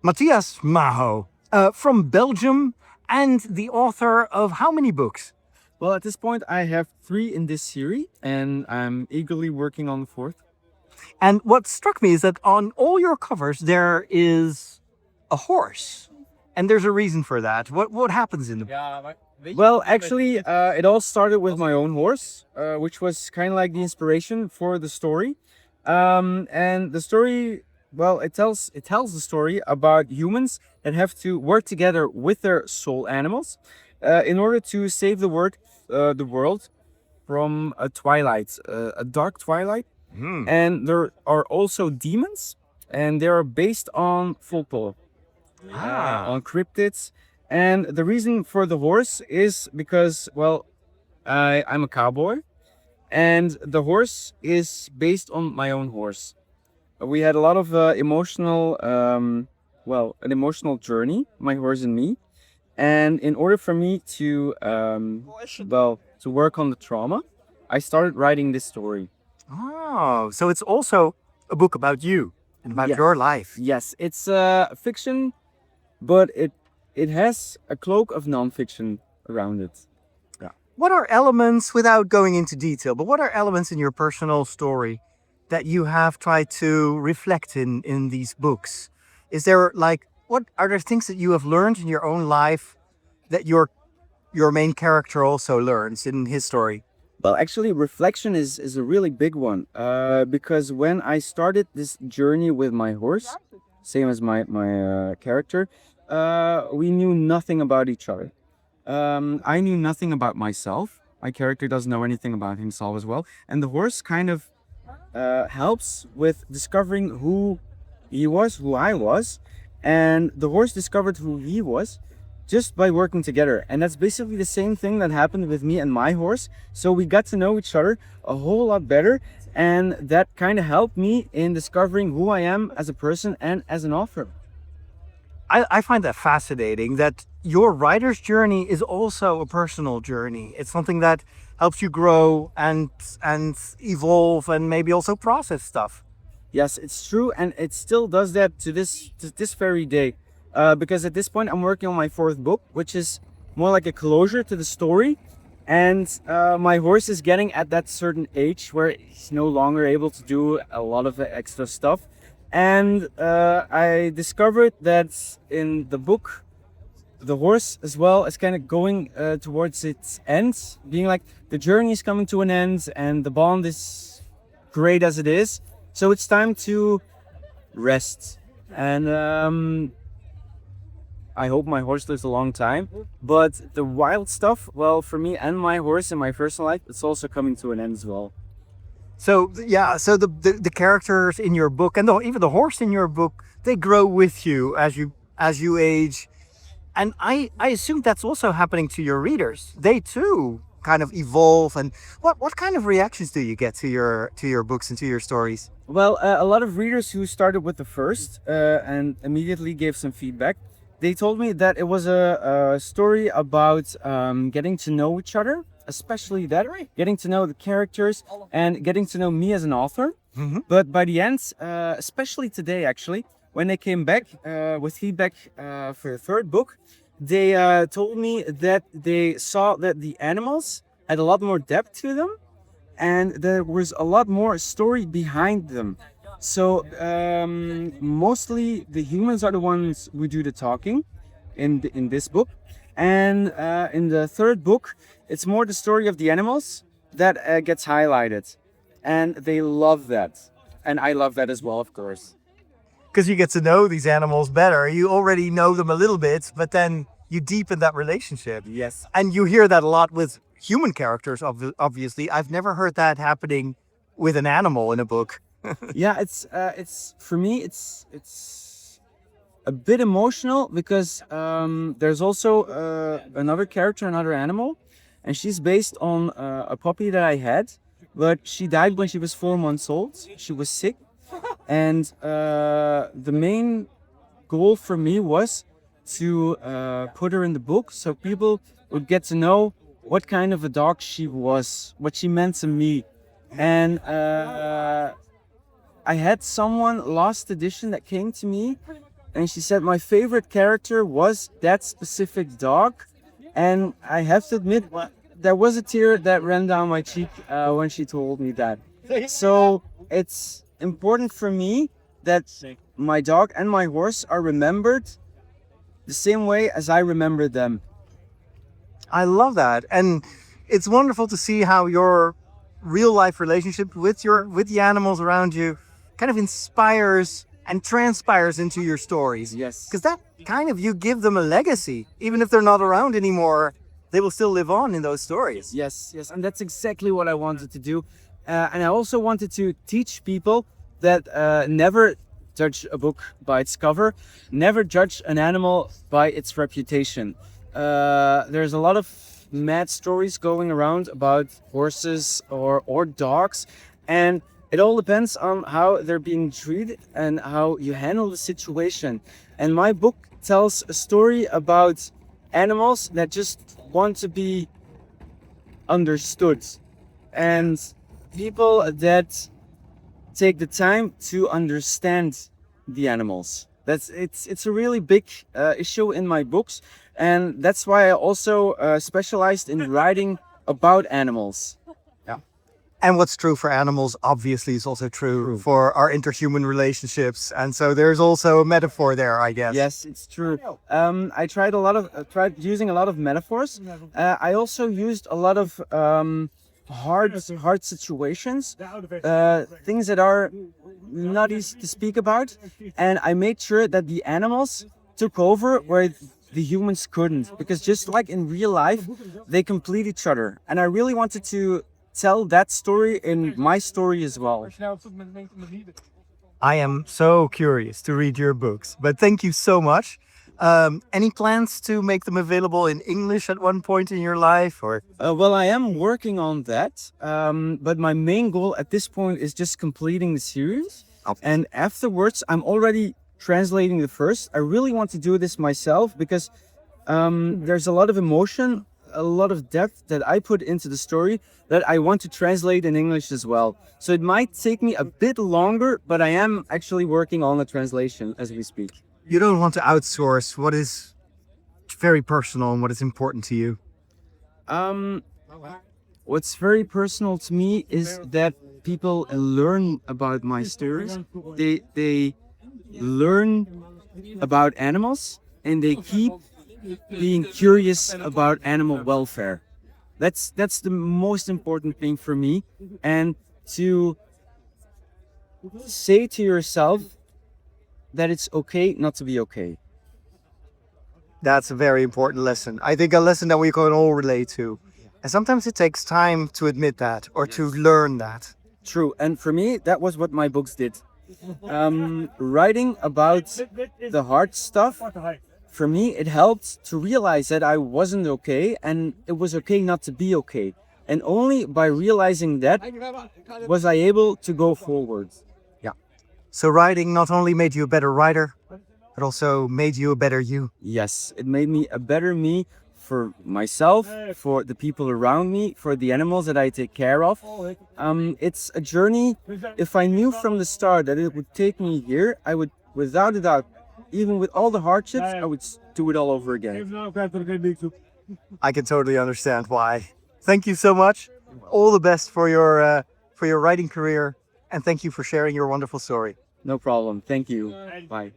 Mathias Maho, from Belgium and the author of how many books? Well, at this point, I have 3 in this series, and I'm eagerly working on the 4th. And what struck me is that on all your covers there is a horse, and there's a reason for that. What happens in the book? Well, actually, it all started with my own horse, which was kind of like the inspiration for the story. And the story, well, it tells the story about humans that have to work together with their soul animals, in order to save the world from a dark twilight. And there are also demons, and they are based on folklore, on cryptids. And the reason for the horse is because, well, I'm a cowboy, and the horse is based on my own horse. We had a lot of an emotional journey, my horse and me. And in order for me to, to work on the trauma, I started writing this story. Oh, so it's also a book about you and about Yes. your life. Yes, it's fiction, but it has a cloak of nonfiction around it. What are elements, without going into detail, but what are elements in your personal story that you have tried to reflect in these books? Is there what are there things that you have learned in your own life that your main character also learns in his story? Well, actually, reflection is a really big one, because when I started this journey with my horse, same as my character, we knew nothing about each other. I knew nothing about myself. My character doesn't know anything about himself as well, and the horse kind of helps with discovering who he was, who I was, and the horse discovered who he was just by working together. And that's basically the same thing that happened with me and my horse. So we got to know each other a whole lot better, and that kind of helped me in discovering who I am as a person and as an author. I find that fascinating that your writer's journey is also a personal journey. It's something that helps you grow and evolve and maybe also process stuff. Yes, it's true, and it still does that to this very day. Because at this point, I'm working on my 4th book, which is more like a closure to the story. And my horse is getting at that certain age where he's no longer able to do a lot of the extra stuff. And I discovered that in the book, the horse as well is kind of going towards its end, being like the journey is coming to an end and the bond is great as it is. So it's time to rest. And I hope my horse lives a long time. But the wild stuff, well, for me and my horse in my personal life, it's also coming to an end as well. So yeah, so the characters in your book and even the horse in your book, they grow with you as you age. And I assume that's also happening to your readers. They too kind of evolve. And what kind of reactions do you get to your books and to your stories? Well, a lot of readers who started with the first and immediately gave some feedback. They told me that it was a story about getting to know each other, especially that, getting to know the characters and getting to know me as an author. But by the end, especially today, actually, when they came back with feedback for the 3rd book, they told me that they saw that the animals had a lot more depth to them, and there was a lot more story behind them. So mostly the humans are the ones who do the talking in this book, and in the 3rd book, it's more the story of the animals that gets highlighted, and they love that, and I love that as well, of course. Because you get to know these animals better. You already know them a little bit, but then you deepen that relationship. Yes. And you hear that a lot with human characters, obviously. I've never heard that happening with an animal in a book. Yeah, it's for me, it's a bit emotional because there's also another character, another animal, and she's based on a puppy that I had, but she died when she was 4 months old. She was sick, and the main goal for me was to put her in the book so people would get to know what kind of a dog she was, what she meant to me. And I had someone last edition that came to me and she said my favorite character was that specific dog. And I have to admit, there was a tear that ran down my cheek when she told me that. So it's important for me that my dog and my horse are remembered the same way as I remember them. I love that, and it's wonderful to see how your real life relationship with the animals around you kind of inspires and transpires into your stories. Yes. Because that kind of, you give them a legacy, even if they're not around anymore. They will still live on in those stories. Yes, yes, and that's exactly what I wanted to do. And I also wanted to teach people that never judge a book by its cover, never judge an animal by its reputation. There's a lot of mad stories going around about horses or dogs, and it all depends on how they're being treated and how you handle the situation. And my book tells a story about animals that just want to be understood, and people that take the time to understand the animals. It's a really big issue in my books, and that's why I also specialized in writing about animals. And what's true for animals obviously is also true for our interhuman relationships. And so there's also a metaphor there, I guess. Yes, it's true. I tried using a lot of metaphors. I also used a lot of hard situations, things that are not easy to speak about, and I made sure that the animals took over where the humans couldn't, because just like in real life, they complete each other, and I really wanted to tell that story in my story as well. I am so curious to read your books, but thank you so much. Any plans to make them available in English at one point in your life, or? Well, I am working on that, but my main goal at this point is just completing the series. And afterwards, I'm already translating the first. I really want to do this myself because there's a lot of emotion, a lot of depth that I put into the story that I want to translate in English as well. So it might take me a bit longer, but I am actually working on the translation as we speak. You don't want to outsource what is very personal and what is important to you. What's very personal to me is that people learn about my stories. They learn about animals, and they keep being curious about animal welfare. That's the most important thing for me, and to say to yourself that it's okay not to be okay. That's a very important lesson. I think a lesson that we can all relate to. And sometimes it takes time to admit that or to learn that. True, and for me, that was what my books did. Writing about the hard stuff, for me, it helped to realize that I wasn't okay, and it was okay not to be okay. And only by realizing that was I able to go forward. Yeah. So writing not only made you a better writer, but also made you a better you. Yes, it made me a better me for myself, for the people around me, for the animals that I take care of. It's a journey. If I knew from the start that it would take me here, I would, without a doubt, even with all the hardships, I would do it all over again. I can totally understand why. Thank you so much. All the best for your writing career, and thank you for sharing your wonderful story. No problem. Thank you. Bye.